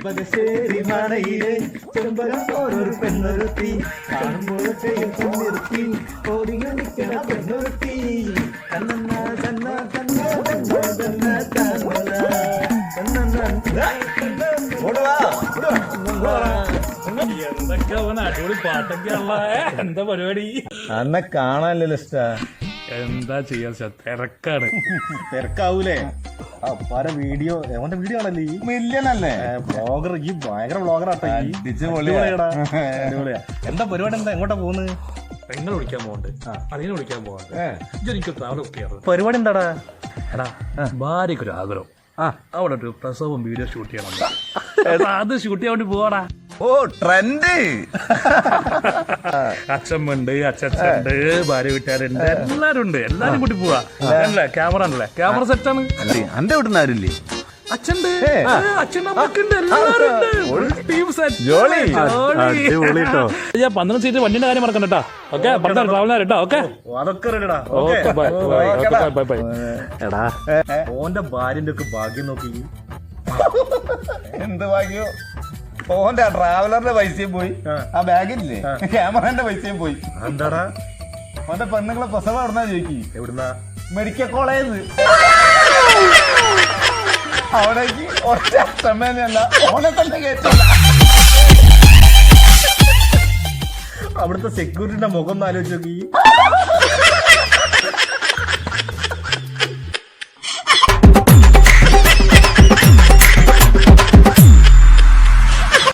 ചെമ്പകശ്ശേരി മാണയിലെ ചെമ്പകം ഓരോരു പെണ്ണൊരുത്തി കാണുമ്പോഴൊക്കെ നിർത്തി ഓടിങ്ങ നിൽക്കണ പെണ്ണൊരുത്തി എന്തൊക്കെ അടിപൊളി പാട്ടൊക്കെ എന്താ പരിപാടി? അന്നെ കാണാനല്ലോ ഇഷ്ടാ. എന്താ ചെയ്യാ തിരക്കാണ്. തിരക്കാവൂലേ? പല വീഡിയോ എവന്റെ വീഡിയോ ആണല്ലേ ഈ മില്യനല്ലേ ബ്ലോഗർ. ഈ ഭയങ്കര ബ്ലോഗറാട്ടാ. എന്താ പരിപാടി? എന്താ എങ്ങോട്ടാ പോകുന്നത്? പെങ്ങൾ വിളിക്കാൻ പോകണ്ട്, അതിനെ വിളിക്കാൻ പോകണ്ട്. എനിക്ക് ട്രാവൽ ബുക്ക് ചെയ്യാറ്. പരിപാടി എന്താടാ? എടാ ഭാര്യക്ക് ഒരു ആഗ്രഹം, അവിടെ ഒരു പ്രസവം വീഡിയോ ഷൂട്ട് ചെയ്യണം. അത് ഷൂട്ട് ചെയ്യാൻ വേണ്ടി പോവാടാ. ഓ ട്രെൻഡ്. അച്ഛമ്മണ്ട്, അച്ഛനുണ്ട്, ഭാര്യ വീട്ടുകാരുണ്ട്, എല്ലാരും ഉണ്ട്. എല്ലാരും കൂട്ടി പോവാ. ക്യാമറ ആണല്ലേ, ക്യാമറ സെറ്റ് ആണ്. എന്റെ വീട്ടിൽ നിന്ന് ആരില്ലേ? അച്ഛണ്ട്, അച്ഛൻ്റെ അമ്മക്കുണ്ട്, എല്ലാരും ഉണ്ട്. Team set. ഞാൻ 12 സീറ്റ് വണ്ടിന്റെ കാര്യം മറക്കണ്ട കേട്ടോ. ഓക്കെ, ട്രാവലർ കേട്ടോ. ഓക്കെ, അതൊക്കെ റെഡിടാ. Bye bye. എടാ ഓന്റെ ഭാര്യന്റെ ഒക്കെ ഭാഗ്യം നോക്കി. എന്ത് ഭാഗ്യോ? ഓന്റെ ട്രാവലറിന്റെ പൈസയും പോയി, ആ ബാഗില്ലേ ക്യാമറന്റെ പൈസയും പോയി. എന്താടാ? ഓന്റെ പെണ്ണുങ്ങളെ പ്രസവം എവിടുന്നാ ചോദിക്കി? എവിടുന്നാ? Medical college. അവിടേക്ക് ഒറ്റ സമയല്ല, ഓനെ തന്നെ കേട്ടില്ല. അവിടുത്തെ സെക്യൂരിറ്റിന്റെ മുഖം ഒന്ന് ആലോചിച്ച് നോക്കി.